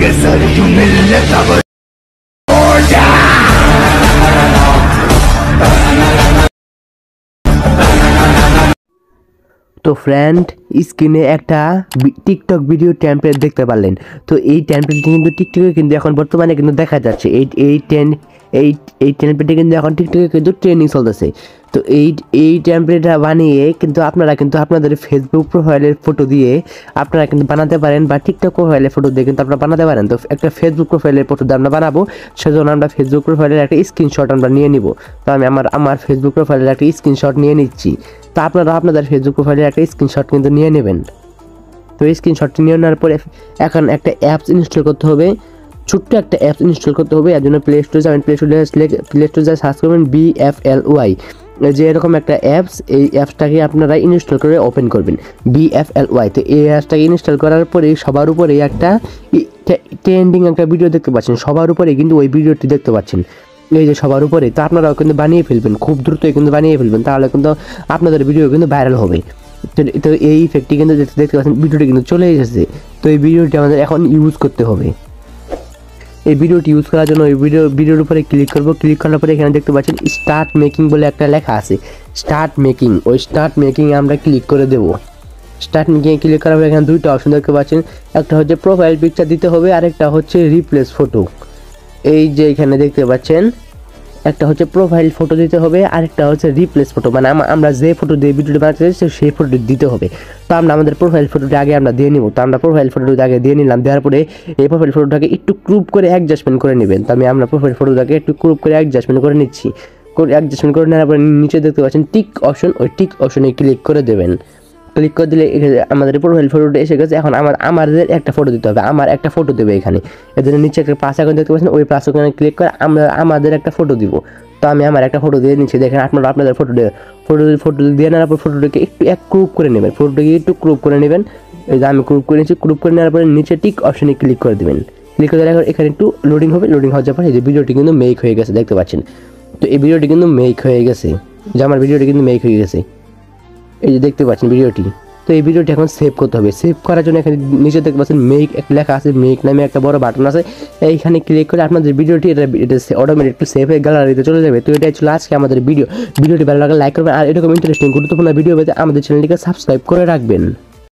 তো ফ্রেন্ড, স্ক্রিনে একটা টিকটক ভিডিও টেমপ্লেট দেখতে পারলেন। তো এই টেমপ্লেটটি কিন্তু টিকটকে কিন্তু এখন বর্তমানে কিন্তু দেখা যাচ্ছে। এই টেমপ্লেটটি কিন্তু এখন টিকটকে কিন্তু ট্রেন্ডিং চলতেছে। তো এই টেমপ্লেটটা বানিয়ে কিন্তু আপনারা কিন্তু আপনাদের ফেসবুক প্রোফাইলের ফটো দিয়ে আপনারা কিন্তু বানাতে পারেন, বা টিকটক প্রোফাইলের ফটো দিয়ে কিন্তু আপনারা বানাতে পারেন। তো একটা ফেসবুক প্রোফাইলের ফটো দিয়ে আমরা বানাবো, সেজন্য আমরা ফেসবুক প্রোফাইলের একটা স্ক্রিনশট আমরা নিয়ে নিব। তো আমি আমার ফেসবুক প্রোফাইলের একটা স্ক্রিনশট নিয়ে নিচ্ছি। তো আপনারা আপনাদের ফেসবুক প্রোফাইলের একটা স্ক্রিনশট কিন্তু নিয়ে নেবেন। তো এই স্ক্রিনশটটি নিয়ে নেওয়ার পরে এখন একটা অ্যাপস ইনস্টল করতে হবে, ছোট্ট একটা অ্যাপস ইনস্টল করতে হবে। এর জন্য প্লে স্টোরে যাবেন, প্লে স্টোরে যা সার্চ করবেন vfly, যে এরকম একটা অ্যাপস। এই অ্যাপসটাকে আপনারা ইনস্টল করে ওপেন করবেন, vfly। তো এই অ্যাপসটাকে ইনস্টল করার পরে সবার উপরে একটা ট্রেন্ডিং একটা ভিডিও দেখতে পাচ্ছেন, সবার উপরে কিন্তু ওই ভিডিওটি দেখতে পাচ্ছেন, এই যে সবার উপরে। তো আপনারাও কিন্তু বানিয়ে ফেলবেন, খুব দ্রুতই কিন্তু বানিয়ে ফেলবেন, তাহলে কিন্তু আপনাদের ভিডিও কিন্তু ভাইরাল হবে। তো এই ইফেক্টটি কিন্তু দেখতে পাচ্ছেন, ভিডিওটি কিন্তু চলে এসেছে। তো এই ভিডিওটি আমাদের এখন ইউজ করতে হবে। এই ভিডিওটি ইউজ করার জন্য ওই ভিডিওর উপরে ক্লিক করব। ক্লিক করার পরে এখানে দেখতে পাচ্ছেন স্টার্ট মেকিং বলে একটা লেখা আছে, স্টার্ট মেকিং। ওই স্টার্ট মেকিংয়ে আমরা ক্লিক করে দেবো। স্টার্ট মেকিংয়ে ক্লিক করার পরে এখানে দুইটা অপশন দেখতে পাচ্ছেন, একটা হচ্ছে প্রোফাইল পিকচার দিতে হবে, আরেকটা হচ্ছে রিপ্লেস ফটো। এই যে এখানে দেখতে পাচ্ছেন, একটা হচ্ছে প্রোফাইল ফটো দিতে হবে, আরেকটা হচ্ছে রিপ্লেস ফটো, মানে আমরা যে ফটো দিয়ে ভিডিওটি বানাতে চাইছি সেই ফটোটি দিতে হবে। তো আমরা আমাদের প্রোফাইল ফটোটি আগে আমরা দিয়ে নিব। তো আমরা প্রোফাইল ফটোটি আগে দিয়ে নিলাম। দেওয়ার পরে এই প্রোফাইল ফটোটাকে একটু ক্রুপ করে অ্যাডজাস্টমেন্ট করে নেবেন। তো আমরা প্রোফাইল ফটোটাকে একটু ক্রুপ করে অ্যাডজাস্টমেন্ট করে নিচ্ছি। অ্যাডজাস্টমেন্ট করে নেওয়ার পরে নিচে দেখতে পাচ্ছেন টিক অপশন, ওই টিক অপশনে ক্লিক করে দেবেন। ক্লিক করে দিলে আমাদের প্রোফাইল ফটোটা এসে গেছে। এখন আমাদের একটা ফটো দিতে হবে, আমার একটা ফটো দেবে এখানে। এর জন্য নিচে একটা প্লাস আইকন দেখতে পাচ্ছেন, ওই প্লাস আইকনে ক্লিক করে আমরা আমাদের একটা ফটো দিব। তো আমি আমার একটা ফটো দিয়ে নিচ্ছি। দেখেন আপনারা আপনাদের ফটো দিয়ে নেওয়ার পর ফটোটাকে একটু ক্রুপ করে নেবেন, ফটোটাকে একটু ক্রুপ করে নেবেন। এই যে আমি ক্রুপ করে নিচ্ছি। ক্রুপ করে নেওয়ার পরে নিচে টিক অপশনে ক্লিক করে দেবেন। ক্লিক করে দেওয়ার এখানে একটু লোডিং হবে। লোডিং হওয়ার পর এই যে ভিডিওটি কিন্তু মেক হয়ে গেছে, দেখতে পাচ্ছেন। তো এই ভিডিওটি কিন্তু মেক হয়ে গেছে, যে আমার ভিডিওটি কিন্তু মেক হয়ে গেছে, এই যে দেখতে পাচ্ছেন ভিডিওটি। তো এই ভিডিওটি এখন সেভ করতে হবে। সেভ করার জন্য এখানে নিচে দেখতে পাচ্ছেন মেক লেখা আছে, মেক নামে একটা বড় বাটন আছে। এইখানে ক্লিক করে আপনাদের ভিডিওটি এটা অটোমেটিক সেভ হয়ে গ্যালারিতে চলে যাবে। তো এটাই ছিল আজকে আমাদের ভিডিওটি ভালো লাগলে লাইক করবেন, আর এরকম ইন্টারেস্টিং গুরুত্বপূর্ণ ভিডিও পেতে আমাদের চ্যানেলটিকে সাবস্ক্রাইব করে রাখবেন।